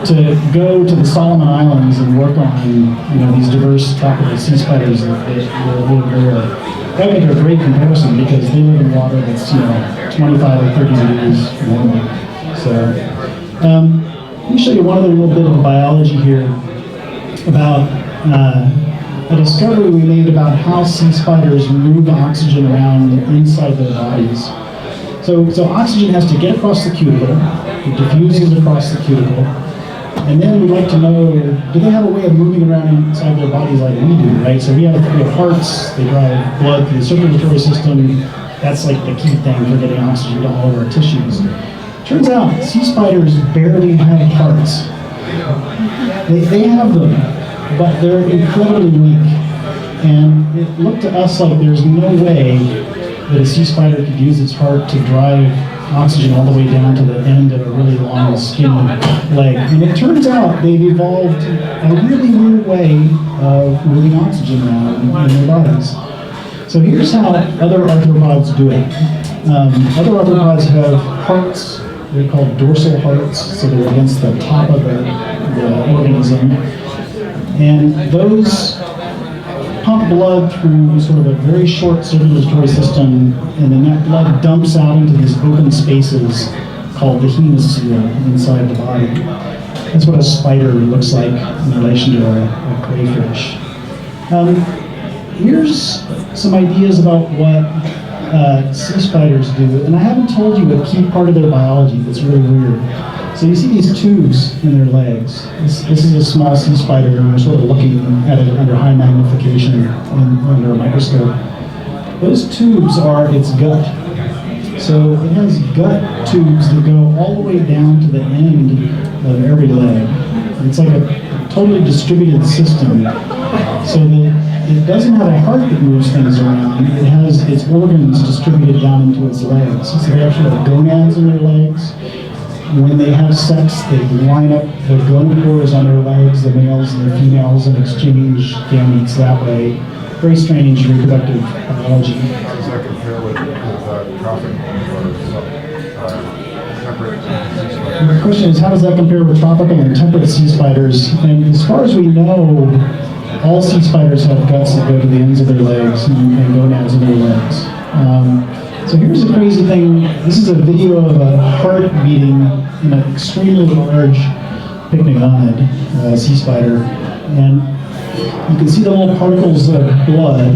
to go to the Solomon Islands and work on these diverse tropical sea spiders that live there. I think they're a great comparison because they live in water that's 25 or 30 degrees warmer. So, let me show you one other little bit of biology here about a discovery we made about how sea spiders move oxygen around inside their bodies. So oxygen has to get across the cuticle, it diffuses across the cuticle, and then we'd like to know, do they have a way of moving around inside their bodies like we do, right? So we have hearts, they drive blood through the circulatory system. That's like the key thing for getting oxygen to all of our tissues. Turns out sea spiders barely have hearts. They have them, but they're incredibly weak. And it looked to us like there's no way that a sea spider could use its heart to drive oxygen all the way down to the end of a really long skin leg. And it turns out they've evolved a really weird way of moving oxygen around in their bodies. So here's how other arthropods do it. Other arthropods have hearts. They're called dorsal hearts, so they're against the top of the organism. And those pump blood through sort of a very short circulatory system, and then that blood dumps out into these open spaces called the hemisphere inside the body. That's what a spider looks like in relation to a crayfish. Here's some ideas about what sea spiders do, and I haven't told you a key part of their biology that's really weird. So you see these tubes in their legs. This is a small sea spider, and we're sort of looking at it under high magnification under a microscope. Those tubes are its gut. So it has gut tubes that go all the way down to the end of every leg. It's like a totally distributed system. So that it doesn't have a heart that moves things around. It has its organs distributed down into its legs. So they actually have gonads in their legs. When they have sex, they line up the gonopores on their legs, the males and the females, and exchange gametes that way. Very strange reproductive biology. How does that compare with tropical or temperate sea spiders? The question is, how does that compare with tropical and temperate sea spiders? And as far as we know, all sea spiders have guts that go to the ends of their legs and gonads in their legs. So here's a crazy thing. This is a video of a heart beating in an extremely large pygmalion sea spider. And you can see the little particles of blood,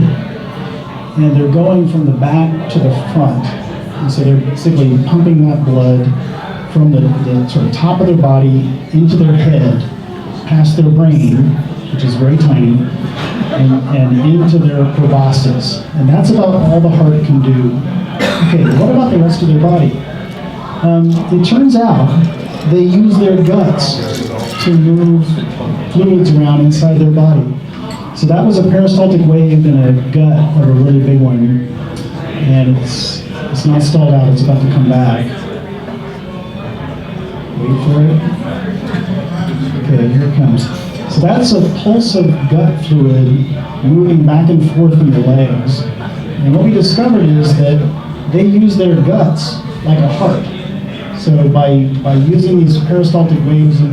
and they're going from the back to the front. And so they're basically pumping that blood from the sort of top of their body into their head, past their brain, which is very tiny, and into their proboscis. And that's about all the heart can do. Okay, what about the rest of their body? It turns out they use their guts to move fluids around inside their body. So that was a peristaltic wave in a gut of a really big one, and it's not stalled out, it's about to come back. Wait for it. Okay, here it comes. So that's a pulse of gut fluid moving back and forth in the legs. And what we discovered is that they use their guts like a heart. So by using these peristaltic waves in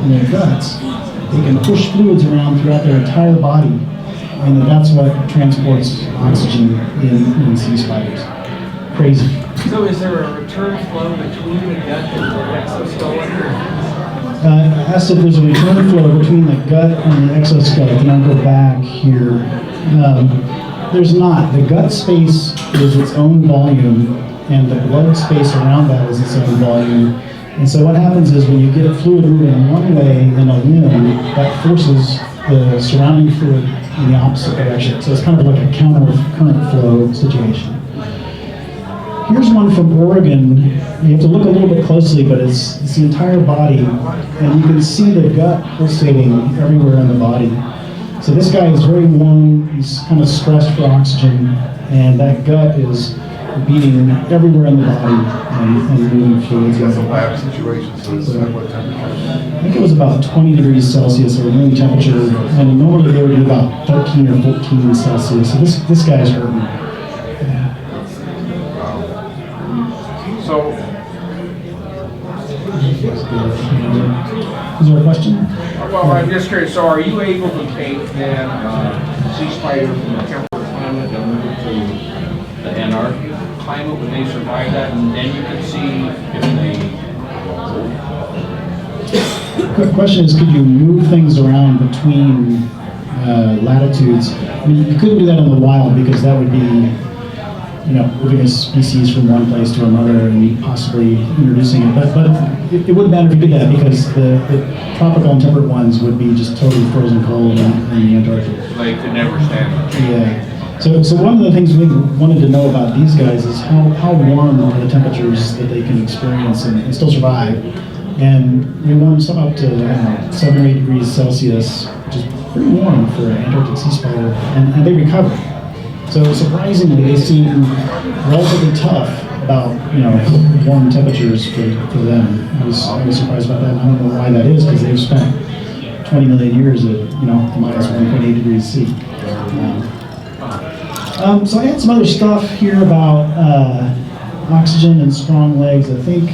their guts, they can push fluids around throughout their entire body. And that's what transports oxygen in sea spiders. Crazy. So is there a return flow between the gut and the exoskeleton? Asked if there's a return flow between the gut and the exoskeleton. I'll go back here. There's not. The gut space is its own volume, and the blood space around that is its own volume. And so what happens is when you get fluid moving one way in a limb, that forces the surrounding fluid in the opposite direction. So it's kind of like a counter current flow situation. Here's one from Oregon. You have to look a little bit closely, but it's the entire body, and you can see the gut pulsating everywhere in the body. So this guy is very warm, he's kind of stressed for oxygen, and that gut is beating everywhere in the body and moving fluids. That's a lab situation, so it's at what temperature? I think it was about 20 degrees Celsius, or room temperature, and normally they would be about 13 or 14 Celsius. So this guy's hurting. So, Is there a question? well, I'm just curious, so are you able to take then sea spiders from the temperate climate and move it to the Antarctic climate when they survive that, and then you can see if Quick question is, could you move things around between latitudes? I mean, you couldn't do that in the wild because that would be, moving a species from one place to another and possibly introducing it. But it wouldn't matter if you did that because the tropical and temperate ones would be just totally frozen cold in the Antarctic. they could never stand it. Yeah. So one of the things we wanted to know about these guys is how warm are the temperatures that they can experience and still survive. And we warmed some up to 7 or 8 degrees Celsius, which is pretty warm for an Antarctic sea spider, and they recover. So surprisingly, they seem relatively tough about warm temperatures for them. I was surprised about that. And I don't know why that is because they've spent 20 million years at minus 1.8 degrees C. So I had some other stuff here about oxygen and strong legs. I think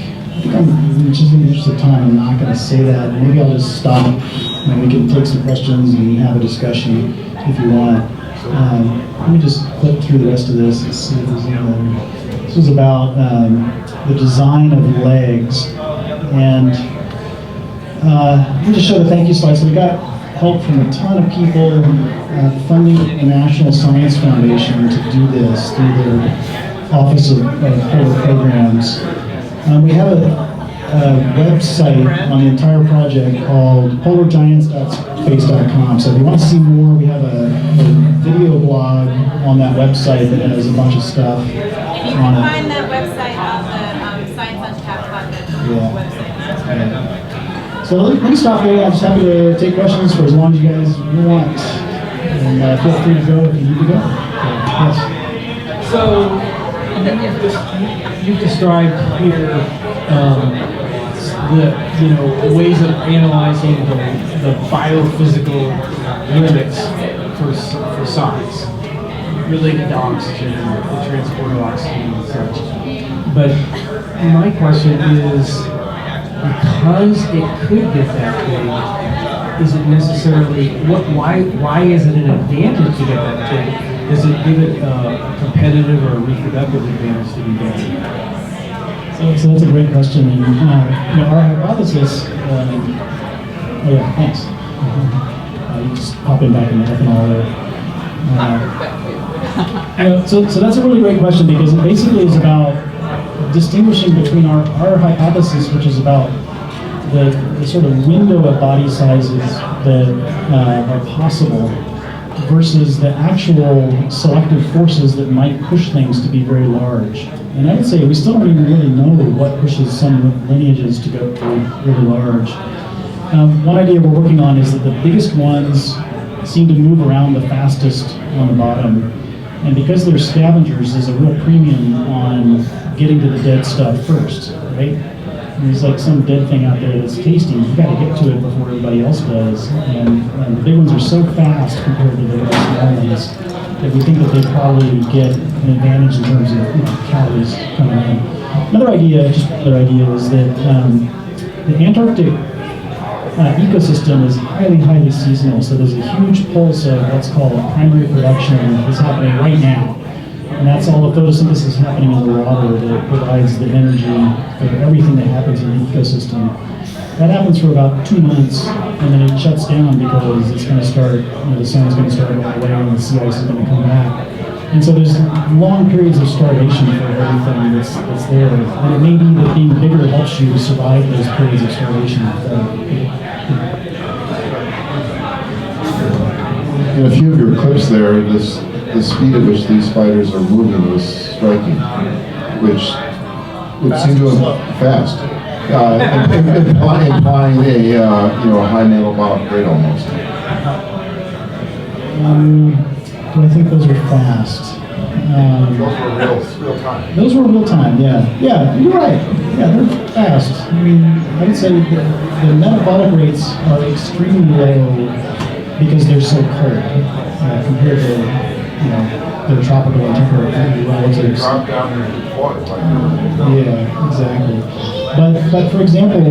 I'm just in the interest of time, I'm not going to say that. Maybe I'll just stop and we can take some questions and have a discussion if you want. Let me just click through the rest of this and see if there's anything. This was about the design of legs. And let me just show the thank you slide. So we got help from a ton of people funding the National Science Foundation to do this through their Office of Polar Programs. We have a website on the entire project called polargiants.space.com. So if you want to see more, we have a video blog on that website that has a bunch of stuff And you on can it. find that website on the Science on Tap-Flathead website. So let me stop there. I'm just happy to take questions for as long as you guys want. And feel free to go if you need to go. Yes. So, you've described here the ways of analyzing the biophysical limits for size related to oxygen, the transport of oxygen and such. But my question is, because it could get that big, is it necessarily why is it an advantage to get that big? Does it give it a competitive or a reproductive advantage to be big? So that's a great question. And our hypothesis. Oh yeah, thanks. You just pop in back in the ethanol there. So that's a really great question because it basically is about distinguishing between our hypothesis, which is about the sort of window of body sizes that are possible, versus the actual selective forces that might push things to be very large. And I would say we still don't even really know what pushes some lineages to go really large. One idea we're working on is that the biggest ones seem to move around the fastest on the bottom. And because they're scavengers, there's a real premium on getting to the dead stuff first, right? And there's like some dead thing out there that's tasty. You've got to get to it before everybody else does. And the big ones are so fast compared to the really small ones that we think that they probably get an advantage in terms of calories coming in. Another idea is that the Antarctic ecosystem is highly, highly seasonal. So there's a huge pulse of what's called primary production that's happening right now. And that's all the photosynthesis happening in the water that provides the energy for everything that happens in the ecosystem. That happens for about 2 months, and then it shuts down because it's going to start, the sun's going to start going away and the sea ice is going to come back. And so there's long periods of starvation for everything that's there. And it may be that being bigger helps you to survive those periods of starvation. In a few of your clips there, the speed at which these spiders are moving was striking, which would seem to have fast, implying a high metabolic rate almost. Do I think those are fast? Those were real time. Those were real time, yeah. Yeah, you're right. Yeah, they're fast. I mean, I would say the metabolic rates are extremely low because they're so cold compared to, their tropical and temperate relatives. Drop down in water. Yeah, exactly. But for example,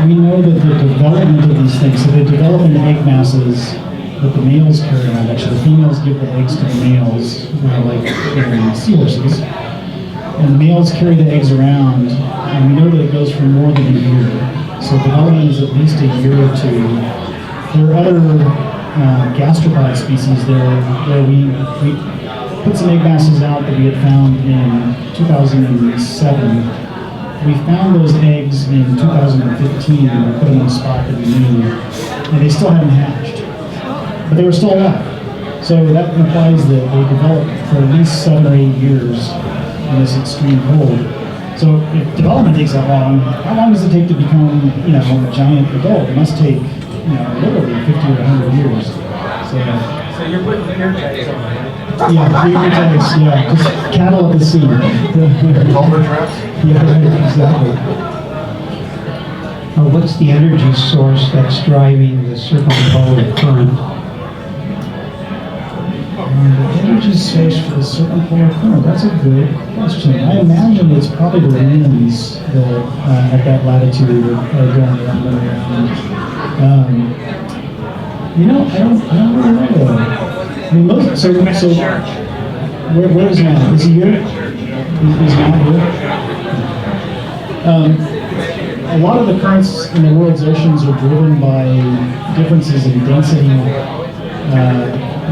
we know that the development of these things, so they develop into egg masses that the males carry around. Actually, the females give the eggs to the males, like in seahorses. And the males carry the eggs around, and we know that it goes for more than a year. So development is at least a year or two. There are other gastropod species there where we put some egg masses out that we had found in 2007. We found those eggs in 2015 and we put them on a spot that we knew, and they still hadn't hatched. But they were still alive. So that implies that they developed for at least 7 or 8 years in this extreme cold. So if development takes that long, how long does it take to become, a giant adult? It must take, literally 50 or 100 years. So you're putting ear tags on it. Yeah, ear tags, yeah. Just cattle at the sea. Culver traps? Yeah, right, exactly. What's the energy source that's driving the circumpolar current? The energy source for the circumpolar current, that's a good question. I imagine it's probably the winds that at that latitude are going around and around. I don't really know though. I mean, where is Matt? Is he here? Is Matt here? A lot of the currents in the world's oceans are driven by differences in density,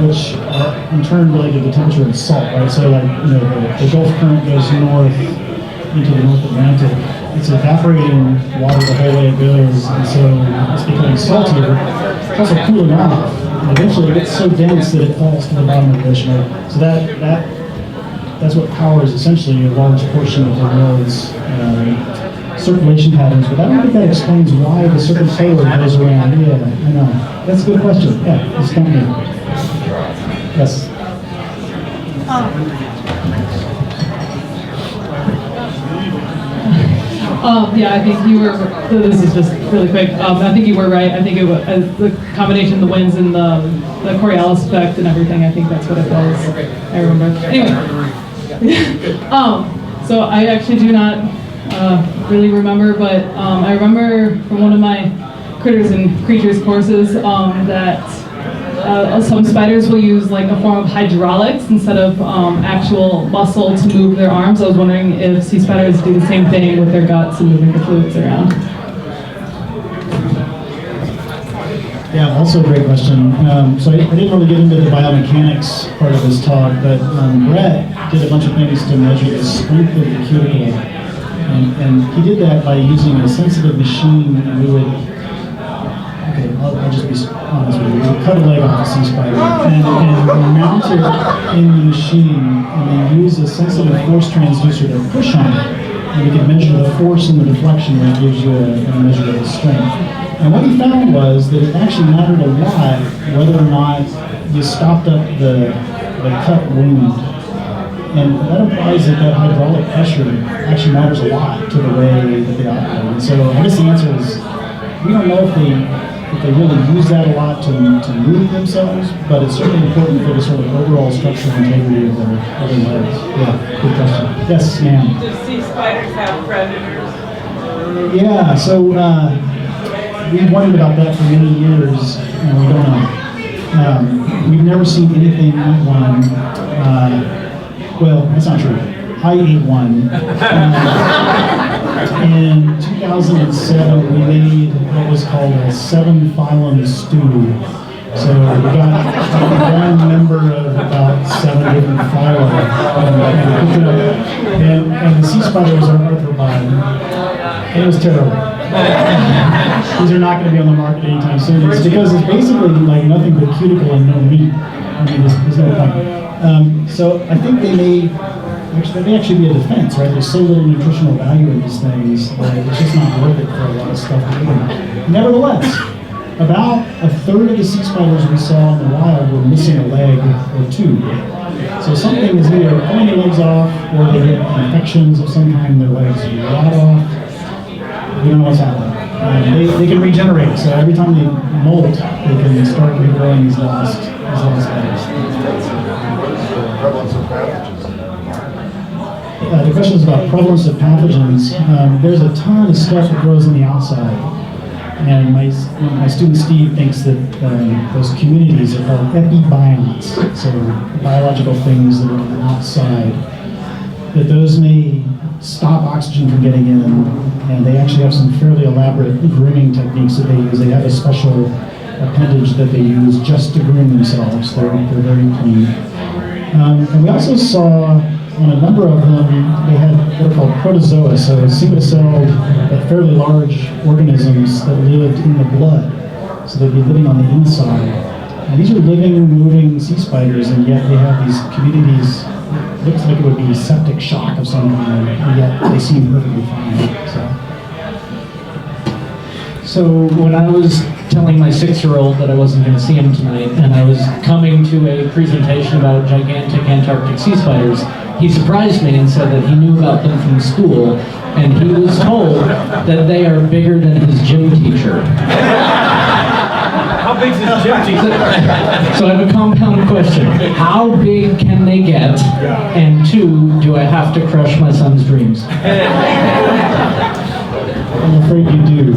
which are in turn related to temperature and salt, right? So the Gulf current goes north into the North Atlantic. It's evaporating water the whole way it goes, and so it's becoming saltier. It's also cooling off, and eventually it gets so dense that it falls to the bottom of the ocean. So that's what powers essentially a large portion of the world's circulation patterns. But I don't think that explains why the circumpolar goes around. Yeah, I know. That's a good question. Yeah, it's not me. Yes. Yeah, I think you were, this is just really quick, I think you were right. I think it was the combination of the winds and the Coriolis effect and everything, I think that's what it was. I remember. Anyway. So I actually do not really remember, but I remember from one of my critters and creatures courses that some spiders will use like a form of hydraulics instead of actual muscle to move their arms. I was wondering if sea spiders do the same thing with their guts and moving the fluids around. Yeah, also a great question. So I didn't really get into the biomechanics part of this talk, but Brett did a bunch of things to measure the strength of the cuticle. And he did that by using a sensitive machine, and we would Okay, I'll just be honest with you. We cut a leg off a sea spider and mount it in the machine, and then use a sensitive force transducer to push on it. And we can measure the force and the deflection that gives you a measure of the strength. And what he found was that it actually mattered a lot whether or not you stopped up the cut wound. And that implies that hydraulic pressure actually matters a lot to the way that they operate. And so I guess the answer is, we don't know if they really use that a lot to move themselves, but it's certainly important for the sort of overall structural integrity of their legs. Yeah, good question. Yes, ma'am. Do sea spiders have predators? Yeah, so we've wondered about that for many years, and we don't know. We've never seen anything eat one. Well, that's not true. I ate one. In 2007, we made what was called a 7-phylum stew. So we got one member of about 7 different phyla and the sea spider was our arthropod. And it was terrible. These are not going to be on the market anytime soon. It's because it's basically like nothing but cuticle and no meat. I mean, there's no point. So I think they may actually be a defense, right? There's so little nutritional value in these things that it's just not worth it for a lot of stuff to do. Nevertheless, about a third of the sea spiders we saw in the wild were missing a leg or two. So something is either pulling their legs off, or they get infections of some kind in their legs rot off. We don't know what's happening. They can regenerate, so every time they molt, they can start regrowing these lost legs. Prevalence of pathogens. The question is about prevalence of pathogens. There's a ton of stuff that grows on the outside. And my student Steve thinks that those communities are called epibionts, so biological things that are on the outside, that those may stop oxygen from getting in, and they actually have some fairly elaborate grooming techniques that they use. They have a special appendage that they use just to groom themselves. They're very clean. And we also saw on a number of them, they had what are called protozoa, so single-celled but fairly large organisms that lived in the blood. So they'd be living on the inside. And these are living, moving sea spiders, and yet they have these communities. It looks like it would be septic shock of some kind, and yet they seem perfectly fine. So when I was telling my 6-year-old that I wasn't going to see him tonight, and I was coming to a presentation about gigantic Antarctic sea spiders, he surprised me and said that he knew about them from school, and he was told that they are bigger than his gym teacher. How big is his gym teacher? So I have a compound question. How big can they get? And 2, do I have to crush my son's dreams? I'm afraid you do.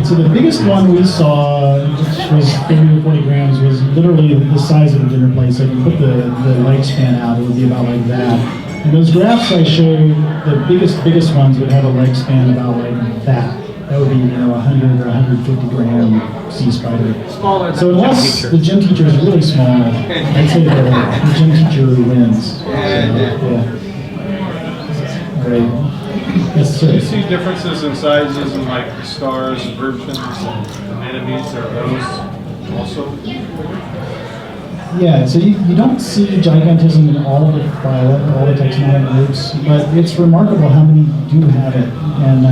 So the biggest one we saw, which was 30 or 40 grams, was literally the size of a dinner plate. So if you put the leg span out, it would be about like that. And those graphs I showed, the biggest ones would have a leg span about like that. That would be, 100 or 150 gram sea spider. Smaller than So unless the gym teacher is really small, I'd say the gym teacher wins. Yeah. All right. Yes, Do you sir. see differences in sizes in like stars, versions, and anemones? Are those also? Yeah, so you don't see gigantism in all the taxonomic groups, but it's remarkable how many do have it. And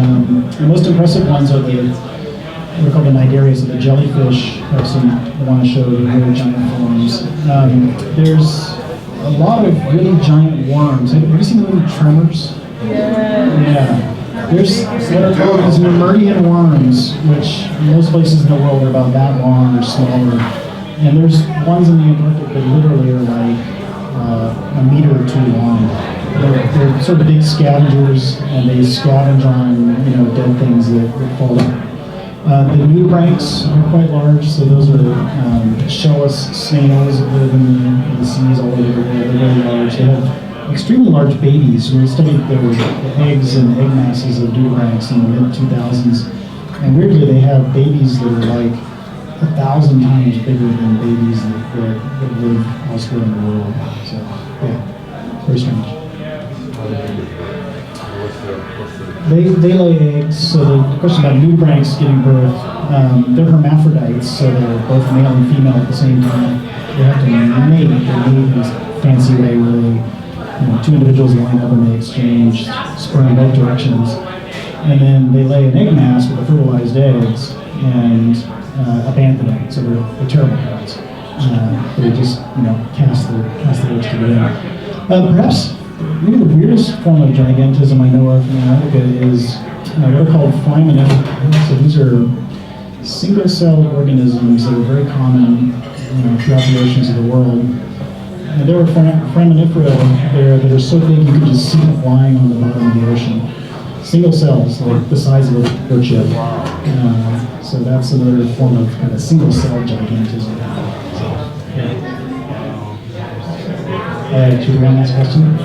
the most impressive ones are they're called the nidarius, the jellyfish. Have some I want to show you really giant forms. There's a lot of really giant worms. Have you seen the movie Tremors? Yeah. There's what are called as Nemertian worms, which in most places in the world are about that long or smaller. And there's ones in the Antarctic that literally are like a meter or 2 long. They're sort of big scavengers, and they scavenge on dead things that fall down. The nudibranchs are quite large, so those are shellless snails that live in the seas all over the world. They're very large. They have extremely large babies. We studied the eggs and egg masses of nudibranchs in the mid-2000s, and weirdly they have babies that are like 1,000 times bigger than babies that live elsewhere in the world. So, yeah, very strange. They lay eggs, so the question about nudibranchs getting birth, they're hermaphrodites, so they're both male and female at the same time. They have to mate. They mate in this fancy way where they, two individuals line up and they exchange sperm in both directions. And then they lay an egg mass with the fertilized eggs and abandon it, so they're terrible parents. They just, cast the eggs together. Perhaps maybe the weirdest form of gigantism I know of in Antarctica is what are called foraminifera. So these are single-celled organisms that are very common throughout the oceans of the world. And there are foraminifera there that are so big you can just see them flying on the bottom of the ocean. Single cells, like the size of a potato chip. So that's another form of kind of single-cell gigantism. Should we run this question?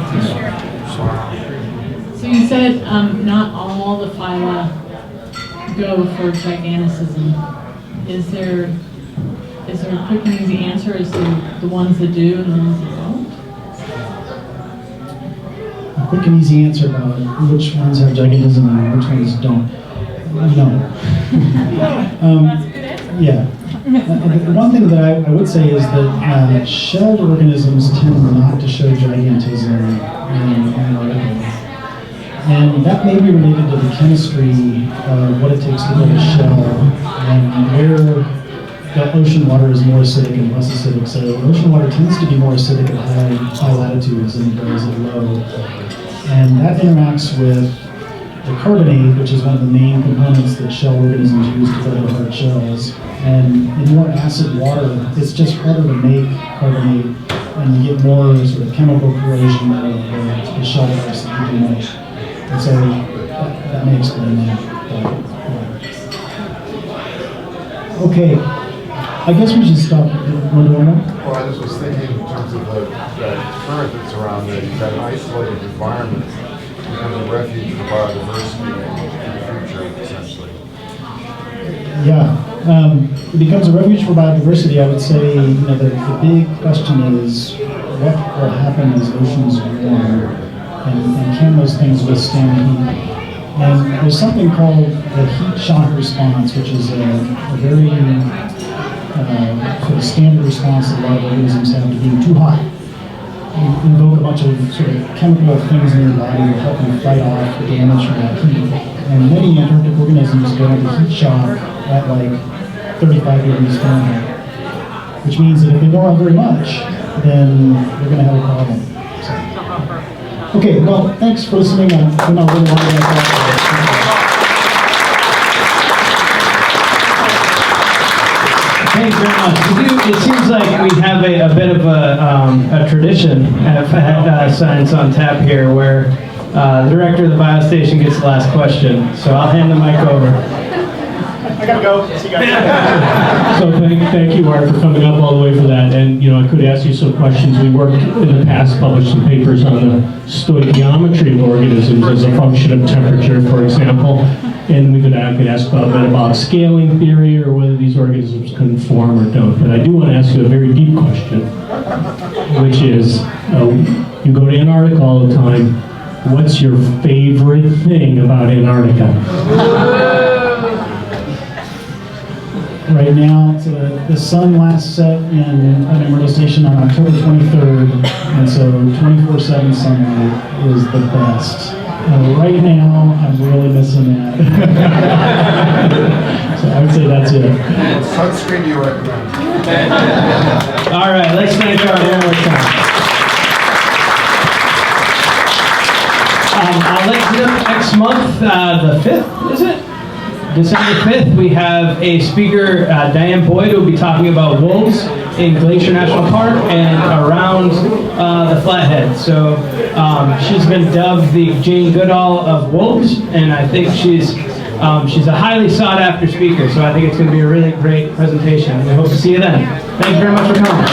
So you said not all the phyla go for gigantism. Is there a quick and easy answer as to the ones that do and the ones that don't? A quick and easy answer about which ones have gigantism and which ones don't. No. That's a good answer. Yeah. One thing that I would say is that shelled organisms tend not to show gigantism in Antarctica. And that may be related to the chemistry of what it takes to build a shell and where the ocean water is more acidic and less acidic. So ocean water tends to be more acidic at high latitudes than it does at low. And that interacts with the carbonate, which is one of the main components that shell organisms use to build their hard shells. And in more acid water, it's just harder to make carbonate, and you get more sort of chemical corrosion of the shell layers that you do make. And so that may explain that. Okay, I guess we should stop. Want to do one more? Well, I just was thinking in terms of the current that's around there, you've got an isolated environment becomes a refuge for biodiversity in the future, essentially. Yeah, it becomes a refuge for biodiversity. I would say, the big question is what will happen as oceans warm, and can those things withstand heat? And there's something called the heat shock response, which is a very sort of standard response that a lot of organisms have to being too hot. You invoke a bunch of sort of chemical things in your body to help you fight off the damage from that heat. And many Antarctic organisms go into heat shock at like 35 degrees Fahrenheit, which means that if they warm up very much, then they're going to have a problem. So. Okay, well, thanks for listening. I'm not really long Thanks very much. It seems like we have a bit of a tradition at Science on Tap here where the director of the biostation gets the last question. So I'll hand the mic over. I gotta go. See you guys. So thank you, Art, for coming up all the way for that. And I could ask you some questions. We worked in the past, published some papers on the stoichiometry of organisms as a function of temperature, for example. And I could ask a bit about scaling theory or whether these organisms conform or don't. But I do want to ask you a very deep question, which is, you go to Antarctica all the time. What's your favorite thing about Antarctica? Right now, so the sun last set in Myrtle Station on October 23rd, and so 24/7 sunlight is the best. Right now, I'm really missing that. So I would say that's it. What sunscreen do you recommend? All right, let's thank our one more time. I'll let you know next month, the 5th, is it? December 5th, we have a speaker, Diane Boyd, who will be talking about wolves in Glacier National Park and around the Flathead. So she's been dubbed the Jane Goodall of wolves, and I think she's a highly sought after speaker. So I think it's going to be a really great presentation, and I hope to see you then. Thank you very much for coming.